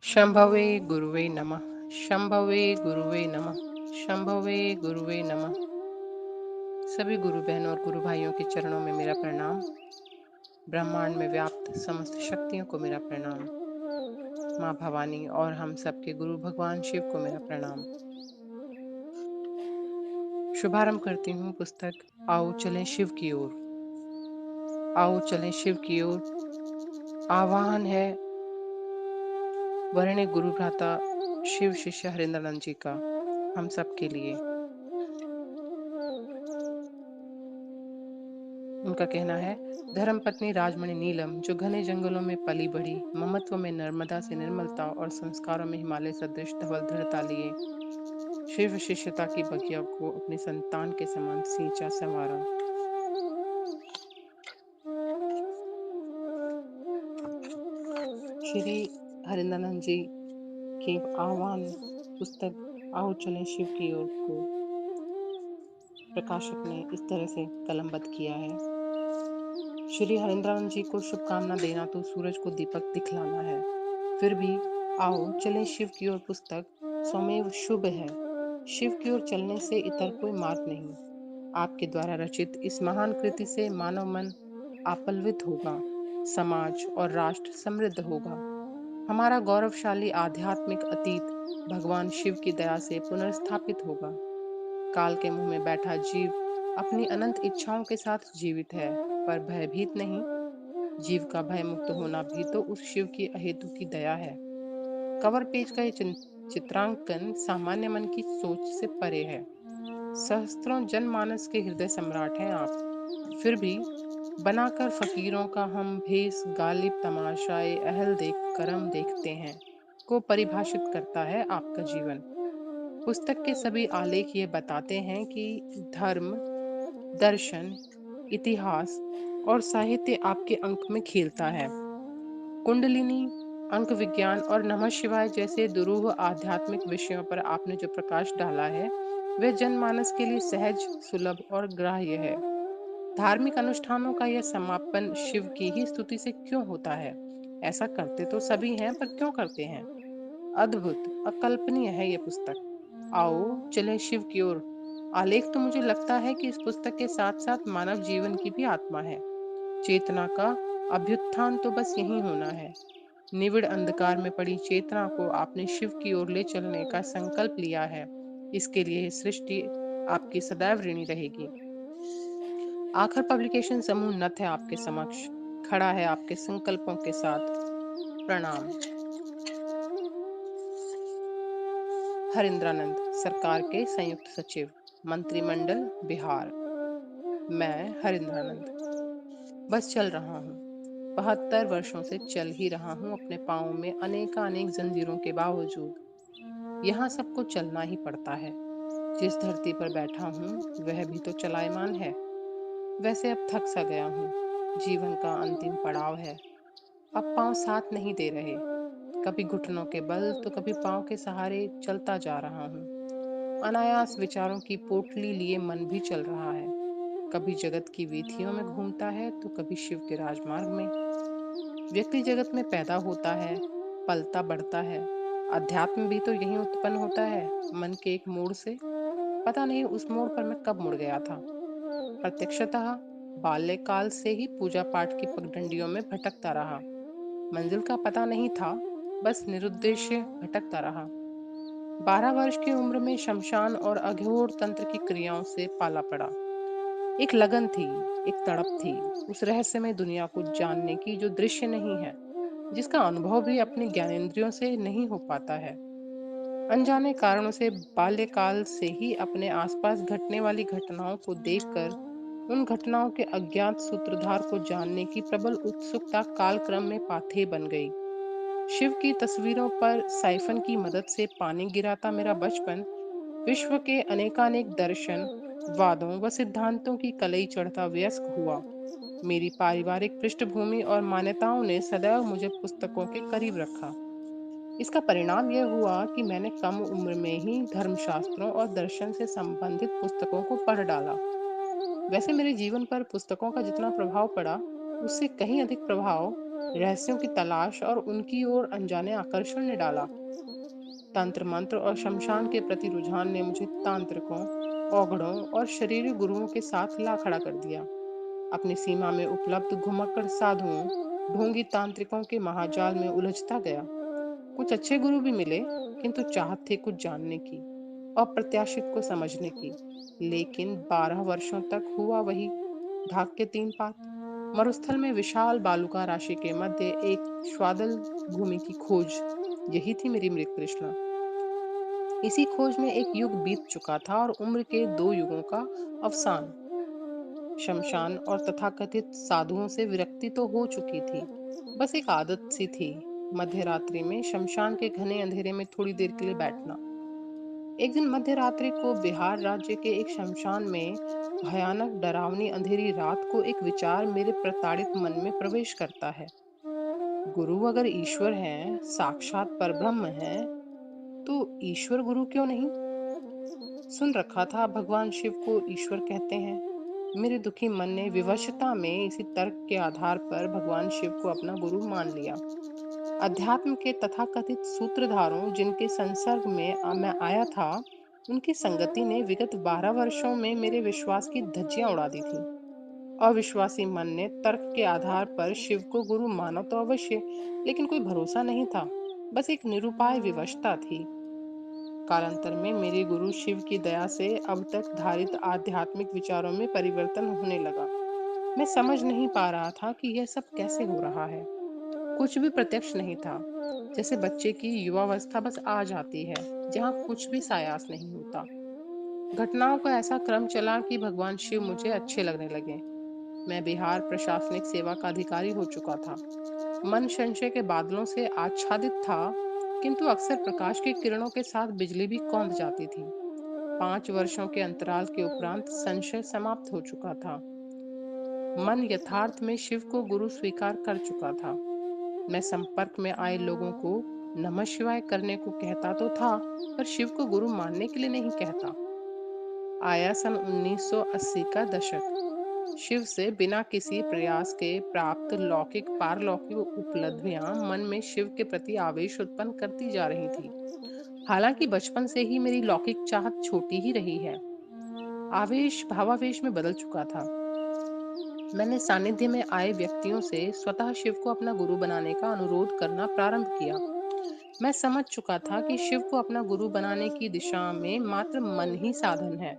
शंभवे गुरुवे नमः। शंभवे गुरुवे नमः। शंभवे गुरुवे नमः। सभी गुरु बहनों और गुरु भाइयों के चरणों में मेरा प्रणाम। ब्रह्मांड में व्याप्त समस्त शक्तियों को मेरा प्रणाम। माँ भवानी और हम सबके गुरु भगवान शिव को मेरा प्रणाम। शुभारंभ करती हूँ पुस्तक आओ चलें शिव की ओर। आओ चलें शिव की ओर। आह्वान है वरण्य गुरु भ्राता शिव शिष्य हरिंद्रानंद जी का हम सब के लिए। उनका कहना है, धर्मपत्नी राजमणि नीलम जो घने जंगलों में पली बढ़ी, ममत्व में नर्मदा से निर्मलता और संस्कारों में हिमालय सदृश धवल दृढ़ता लिए शिव शिष्यता की बगिया को अपने संतान के समान सींचा संवारा। श्री हरिंद्रानंद जी के आह्वान पुस्तक आओ चलें शिव की ओर को प्रकाशक ने इस तरह से कलमबद्ध किया है। श्री हरिंद्रानंद जी को शुभकामना देना तो सूरज को दीपक दिखलाना है। फिर भी आओ चलें शिव की ओर पुस्तक स्वमेव शुभ है। शिव की ओर चलने से इतर कोई मार्ग नहीं। आपके द्वारा रचित इस महान कृति से मानव मन आप्लवित होगा, समाज और राष्ट्र समृद्ध होगा। हमारा गौरवशाली आध्यात्मिक अतीत भगवान शिव की दया से पुनर्स्थापित होगा। काल के मुंह में बैठा जीव अपनी अनंत इच्छाओं के साथ जीवित है, पर भयभीत नहीं। जीव का भय मुक्त होना भी तो उस शिव की अहेतु की दया है। कवर पेज का ये चित्रांकन सामान्य मन की सोच से परे है। सहस्त्रों जनमानस के हृदय सम्राट हैं आप। फिर भी बनाकर फकीरों का हम भेष गालिब तमाशाए अहल देख करम देखते हैं को परिभाषित करता है आपका जीवन। पुस्तक के सभी आलेख ये बताते हैं कि धर्म, दर्शन, इतिहास और साहित्य आपके अंक में खेलता है। कुंडलिनी, अंक विज्ञान और नमः शिवाय जैसे दुरूह आध्यात्मिक विषयों पर आपने जो प्रकाश डाला है वह जनमानस के लिए सहज, सुलभ और ग्राह्य है। धार्मिक अनुष्ठानों का यह समापन शिव की ही स्तुति से क्यों होता है? ऐसा करते तो सभी हैं, पर क्यों करते हैं? अद्भुत, अकल्पनीय है ये पुस्तक। आओ चलें शिव की ओर। आलेख तो मुझे लगता है कि इस पुस्तक के साथ साथ मानव जीवन की भी आत्मा है। चेतना का अभ्युत्थान तो बस यही होना है। निविड़ अंधकार में पड़ी चेतना को आपने शिव की ओर ले चलने का संकल्प लिया है। इसके लिए ये सृष्टि आपकी सदैव ऋणी रहेगी। आखिर पब्लिकेशन समूह नथ है आपके समक्ष, खड़ा है आपके संकल्पों के साथ। प्रणाम। हरिंद्रानंद, सरकार के संयुक्त सचिव, मंत्रिमंडल, बिहार। मैं हरिंद्रानंद बस चल रहा हूँ। 72 वर्षों से चल ही रहा हूँ अपने पाँव में अनेकानेक जंजीरों के बावजूद। यहाँ सबको चलना ही पड़ता है। जिस धरती पर बैठा हूँ वह भी तो चलायमान है। वैसे अब थक सा गया हूँ। जीवन का अंतिम पड़ाव है। अब पाँव साथ नहीं दे रहे। कभी घुटनों के बल तो कभी पाँव के सहारे चलता जा रहा हूँ। अनायास विचारों की पोटली लिए मन भी चल रहा है। कभी जगत की वीथियों में घूमता है तो कभी शिव के राजमार्ग में। व्यक्ति जगत में पैदा होता है, पलता बढ़ता है। अध्यात्म भी तो यहीं उत्पन्न होता है, मन के एक मोड़ से। पता नहीं उस मोड़ पर मैं कब मुड़ गया था। प्रत्यक्षतः बाल्यकाल से ही पूजा पाठ की पगडंडियों में भटकता रहा। मंजिल का पता नहीं था, बस निरुद्देश्य भटकता रहा। 12 वर्ष की उम्र में शमशान और अघोर तंत्र की क्रियाओं से पाला पड़ा। एक लगन थी, एक तड़प थी उस रहस्यमय दुनिया को जानने की जो दृश्य नहीं है, जिसका अनुभव भी अपने ज्ञानेंद्रियों से नहीं हो पाता है। अनजाने कारणों से बाल्यकाल से ही अपने आसपास घटने वाली घटनाओं को देखकर उन घटनाओं के अज्ञात सूत्रधार को जानने की प्रबल उत्सुकता कालक्रम में पाथेय बन गई। शिव की तस्वीरों पर साइफन की मदद से पानी गिराता मेरा बचपन विश्व के अनेकानेक दर्शन, वादों व सिद्धांतों की कलई चढ़ता वयस्क हुआ। मेरी पारिवारिक पृष्ठभूमि और मान्यताओं ने सदैव मुझे पुस्तकों के करीब रखा। इसका परिणाम यह हुआ कि मैंने कम उम्र में ही धर्मशास्त्रों और दर्शन से संबंधित पुस्तकों को पढ़ डाला। वैसे मेरे जीवन पर पुस्तकों का जितना प्रभाव पड़ा, उससे कहीं अधिक प्रभाव रहस्यों की तलाश और उनकी ओर अनजाने आकर्षण ने डाला। तंत्र मंत्र और शमशान के प्रति रुझान ने मुझे तांत्रिकों, औघड़ों और शरीरी गुरुओं के साथ ला खड़ा कर दिया। अपनी सीमा में उपलब्ध घुमक्कड़ साधुओं, ढोंगी तांत्रिकों के महाजाल में उलझता गया। कुछ अच्छे गुरु भी मिले, किंतु चाहत थी कुछ जानने की, अप्रत्याशित को समझने की। लेकिन 12 वर्षों तक हुआ वही, ढाक के 3 पात। मरुस्थल में विशाल बालुका राशि के मध्य एक स्वादल भूमि की खोज, यही थी मेरी मृत तृष्णा। इसी खोज में एक युग बीत चुका था और उम्र के 2 युगों का अवसान। शमशान और तथाकथित साधुओं से विरक्ति तो हो चुकी थी, बस एक आदत सी थी, मध्य रात्रि में शमशान के घने अंधेरे में थोड़ी देर के लिए बैठना। एक दिन मध्य रात्रि को बिहार राज्य के एक शमशान में भयानक डरावनी अंधेरी रात को एक विचार मेरे प्रताड़ित मन में प्रवेश करता है। गुरु अगर ईश्वर हैं, साक्षात परब्रह्म हैं, तो ईश्वर गुरु क्यों नहीं? सुन रखा था भगवान शिव को ईश्वर कहते हैं। मेरे दुखी मन ने विवशता में इसी तर्क के आधार पर भगवान शिव को अपना गुरु मान लिया। अध्यात्म के तथाकथित सूत्रधारों जिनके संसर्ग में मैं आया था, उनकी संगति ने विगत 12 वर्षों में मेरे विश्वास की धज्जियां उड़ा दी थी। अविश्वासी मन ने तर्क के आधार पर शिव को गुरु माना तो अवश्य, लेकिन कोई भरोसा नहीं था, बस एक निरुपाय विवशता थी। कालांतर में मेरे गुरु शिव की दया से अब तक धारित आध्यात्मिक विचारों में परिवर्तन होने लगा। मैं समझ नहीं पा रहा था कि यह सब कैसे हो रहा है। कुछ भी प्रत्यक्ष नहीं था, जैसे बच्चे की युवावस्था बस आ जाती है, जहाँ कुछ भी सायास नहीं होता। घटनाओं का ऐसा क्रम चला कि भगवान शिव मुझे अच्छे लगने लगे। मैं बिहार प्रशासनिक सेवा का अधिकारी हो चुका था। मन संशय के बादलों से आच्छादित था, किंतु अक्सर प्रकाश की किरणों के साथ बिजली भी कौंध जाती थी। 5 वर्षों के अंतराल के उपरांत संशय समाप्त हो चुका था। मन यथार्थ में शिव को गुरु स्वीकार कर चुका था। मैं संपर्क में आए लोगों को नमः शिवाय करने को कहता तो था, पर शिव को गुरु मानने के लिए नहीं कहता। आया सन 1980 का दशक। शिव से बिना किसी प्रयास के प्राप्त लौकिक पारलौकिक उपलब्धियां मन में शिव के प्रति आवेश उत्पन्न करती जा रही थी। हालांकि बचपन से ही मेरी लौकिक चाहत छोटी ही रही है, आवेश भावावेश में बदल चुका था। मैंने सानिध्य में आए व्यक्तियों से स्वतः शिव को अपना गुरु बनाने का अनुरोध करना प्रारंभ किया। मैं समझ चुका था कि शिव को अपना गुरु बनाने की दिशा में मात्र मन ही साधन है।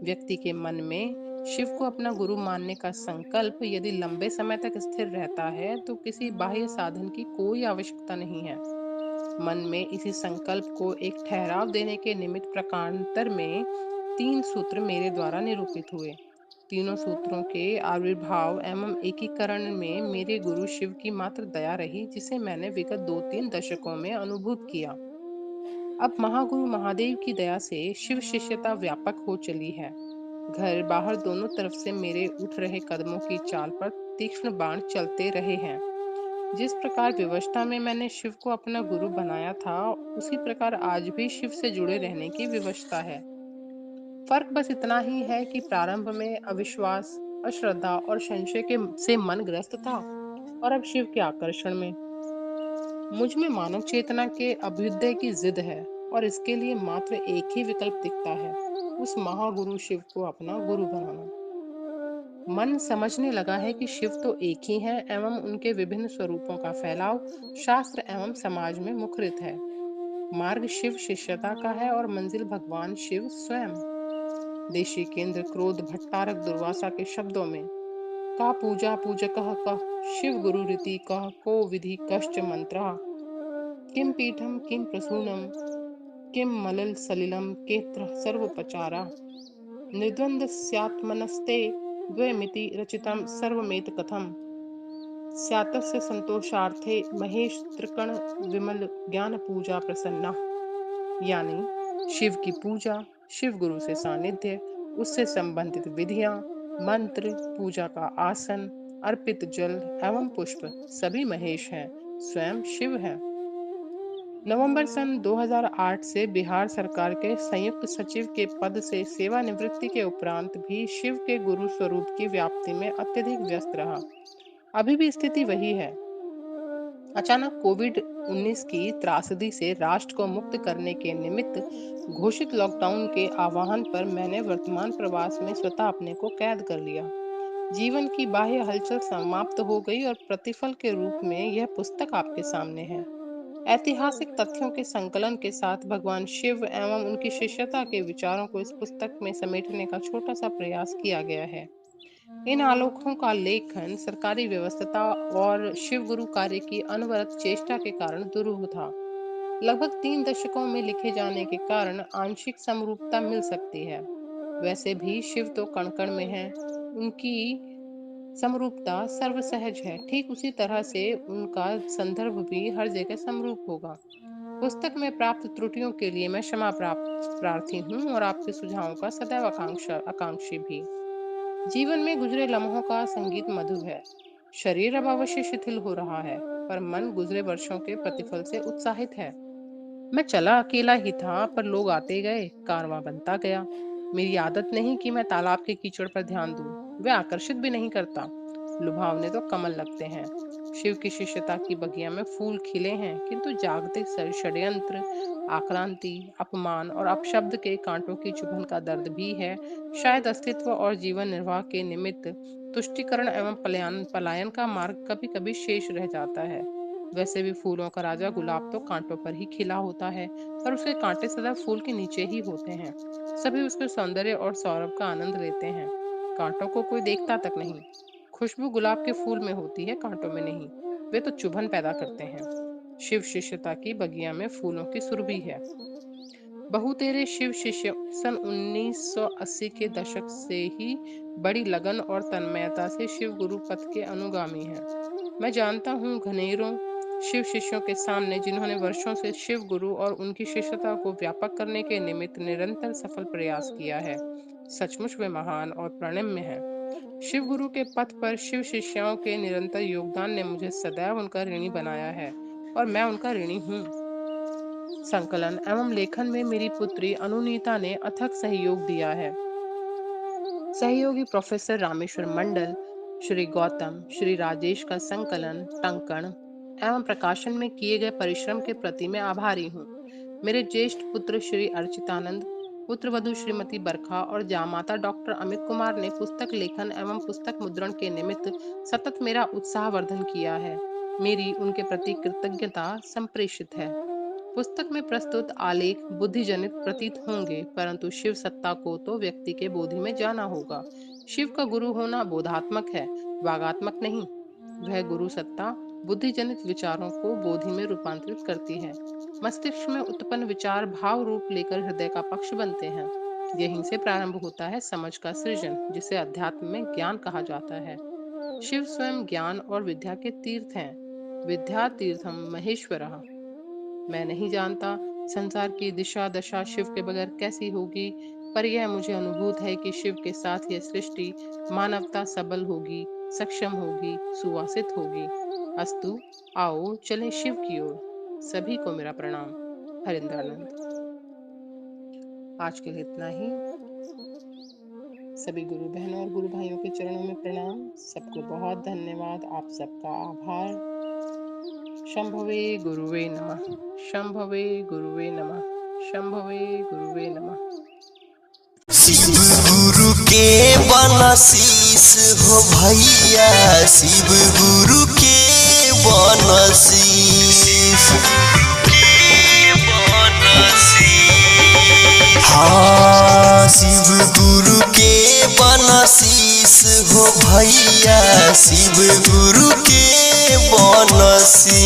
व्यक्ति के मन में शिव को अपना गुरु मानने का संकल्प यदि लंबे समय तक स्थिर रहता है, तो किसी बाह्य साधन की कोई आवश्यकता नहीं है। मन में इसी संकल्प को एक ठहराव देने के निमित्त प्रकारांतर में 3 सूत्र मेरे द्वारा निरूपित हुए। तीनों सूत्रों के आविर्भाव एवं एकीकरण में मेरे गुरु शिव की मात्र दया रही, जिसे मैंने विगत 2-3 दशकों में अनुभूत किया। अब महागुरु महादेव की दया से शिव शिष्यता व्यापक हो चली है। घर बाहर दोनों तरफ से मेरे उठ रहे कदमों की चाल पर तीक्ष्ण बाण चलते रहे हैं। जिस प्रकार विवशता में मैंने शिव को अपना गुरु बनाया था, उसी प्रकार आज भी शिव से जुड़े रहने की विवशता है। फर्क बस इतना ही है कि प्रारंभ में अविश्वास, अश्रद्धा और संशय के से मन ग्रस्त था, और अब शिव के आकर्षण में। मुझ में मानव चेतना के अभ्युदय की जिद है, और इसके लिए मात्र एक ही विकल्प दिखता है, उस महागुरु शिव को अपना गुरु बनाना। मन समझने लगा है कि शिव तो एक ही है एवं उनके विभिन्न स्वरूपों का फैलाव शास्त्र एवं समाज में मुखरित है। मार्ग शिव शिष्यता का है और मंजिल भगवान शिव स्वयं। देशी केंद्र क्रोध भट्टारक दुर्वासा के शब्दों में, का पूजा पूजकः कः शिव गुरु रीति कः को विधि कश्च मंत्रः, किम पीठम किम प्रसूनम किम मलल सलिलम केत्र सर्वोपचारा, निर्द्वन्द्वस्यात्मनस्ते द्वयमिति रचितं सर्वमेत कथम, स्यातस्य संतोषार्थे महेश त्रिकण विमल ज्ञान पूजा प्रसन्ना। यानी शिव की पूजा, शिव गुरु से सानिध्य, उससे संबंधित विधियां, मंत्र, पूजा का आसन, अर्पित जल एवं पुष्प सभी महेश हैं, स्वयं शिव है। नवंबर सन 2008 से बिहार सरकार के संयुक्त सचिव के पद से सेवानिवृत्ति के उपरांत भी शिव के गुरु स्वरूप की व्याप्ति में अत्यधिक व्यस्त रहा। अभी भी स्थिति वही है। अचानक कोविड-19 की त्रासदी से राष्ट्र को मुक्त करने के निमित्त घोषित लॉकडाउन के आह्वान पर मैंने वर्तमान प्रवास में स्वतः अपने को कैद कर लिया। जीवन की बाह्य हलचल समाप्त हो गई और प्रतिफल के रूप में यह पुस्तक आपके सामने है। ऐतिहासिक तथ्यों के संकलन के साथ भगवान शिव एवं उनकी शिष्यता के विचारों को इस पुस्तक में समेटने का छोटा सा प्रयास किया गया है। इन आलोकों का लेखन सरकारी व्यवस्था और शिव गुरु कार्य की अनवरत चेष्टा के कारण दुरूह था। लगभग 3 दशकों में लिखे जाने के कारण आंशिक समरूपता मिल सकती है। वैसे भी शिव तो कण कण में है, उनकी समरूपता सर्वसहज है। ठीक उसी तरह से उनका संदर्भ भी हर जगह समरूप होगा। पुस्तक में प्राप्त त्रुटियों के लिए मैं क्षमा प्राप्त प्रार्थी हूँ और आपके सुझावों का सदैव आकांक्षी भी। जीवन में गुजरे लम्हों का संगीत मधुर है। शरीर अब अवश्य शिथिल हो रहा है, पर मन गुजरे वर्षों के प्रतिफल से उत्साहित है। मैं चला अकेला ही था, पर लोग आते गए, कारवां बनता गया। मेरी आदत नहीं कि मैं तालाब के कीचड़ पर ध्यान दूं। वह आकर्षित भी नहीं करता। लुभावने तो कमल लगते हैं। शिव की शिष्यता की बगिया में फूल खिले हैं, किंतु जागतिक षड्यंत्र, आक्रांति, अपमान और अपशब्द के कांटों की चुभन का दर्द भी है। शायद अस्तित्व और जीवन निर्वाह के निमित्त तुष्टीकरण एवं पलायन का मार्ग कभी कभी शेष रह जाता है। वैसे भी फूलों का राजा गुलाब तो कांटों पर ही खिला होता है, पर उसके कांटे सदा फूल के नीचे ही होते हैं। सभी उसके सौंदर्य और सौरभ का आनंद लेते हैं। कांटों को कोई देखता तक नहीं। खुशबू गुलाब के फूल में होती है, कांटों में नहीं। वे तो चुभन पैदा करते हैं। शिव शिष्यता की बगिया में फूलों की सुरभि है। बहुतेरे शिव शिष्य सन 1980 के दशक से ही बड़ी लगन और तन्मयता से शिव गुरु पथ के अनुगामी हैं। मैं जानता हूँ घनेरों शिव शिष्यों के सामने, जिन्होंने वर्षों से शिव गुरु और उनकी शिष्यता को व्यापक करने के निमित्त निरंतर सफल प्रयास किया है। सचमुच वे महान और प्रणम्य हैं। शिव गुरु के पथ पर शिव शिष्यों के निरंतर योगदान ने मुझे सदैव उनका ऋणी बनाया है और मैं उनका ऋणी हूँ। संकलन एवं लेखन में मेरी पुत्री अनुनीता ने अथक सहयोग दिया है। सहयोगी प्रोफेसर रामेश्वर मंडल, श्री गौतम, श्री राजेश का संकलन, टंकण एवं प्रकाशन में किए गए परिश्रम के प्रति मैं आभारी हूँ। मेरे ज्येष्ठ पुत्र श्री अर्चितानंद, पुत्रवधू श्रीमती बरखा और जामाता डॉक्टर अमित कुमार ने पुस्तक लेखन एवं पुस्तक मुद्रण के निमित्त सतत मेरा उत्साहवर्धन किया है। मेरी उनके प्रति कृतज्ञता संप्रेषित है। पुस्तक में प्रस्तुत आलेख बुद्धिजनित प्रतीत होंगे, परंतु शिव सत्ता को तो व्यक्ति के बोधि में जाना होगा। शिव का गुरु होना बोधात्मक है, वागात्मक नहीं। वह गुरु सत्ता बुद्धिजनित विचारों को बोधि में रूपांतरित करती है। मस्तिष्क में उत्पन्न विचार भाव रूप लेकर हृदय का पक्ष बनते हैं। यहीं से प्रारंभ होता है समझ का सृजन, जिसे अध्यात्म में ज्ञान कहा जाता है। शिव स्वयं ज्ञान और विद्या के तीर्थ हैं। विद्या तीर्थम महेश्वरः। मैं नहीं जानता संसार की दिशा दशा शिव के बगैर कैसी होगी, पर यह मुझे अनुभूत है कि शिव के साथ यह सृष्टि मानवता सबल होगी, सक्षम होगी, सुवासित होगी। अस्तु, आओ चलें शिव की ओर। सभी को मेरा प्रणाम। हरिंद्रानंद। आज के लिए इतना ही। सभी गुरु बहनों और गुरु भाइयों के चरणों में प्रणाम। सबको बहुत धन्यवाद। आप सबका आभार। शंभवे गुरुवे नमः। शंभवे गुरुवे नमः। शंभवे गुरुवे नमः। शिव गुरु के बनशीष हो भैया, शिव गुरु के बनशीष, हाँ शिव गुरु के बनशीष हो भैया, शिव गुरु के बनशीष।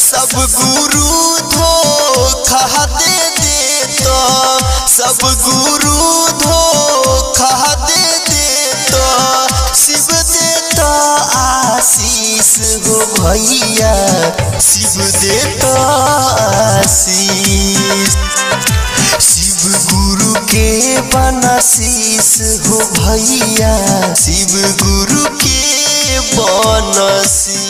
सब गुरु धोखा दे देता, सब गुरु धोखा दे देता, शिव देता आशीष हो भैया, शिव देता आशीष। शिव गुरु के बनशीष हो भैया, शिव गुरु के बनशीष।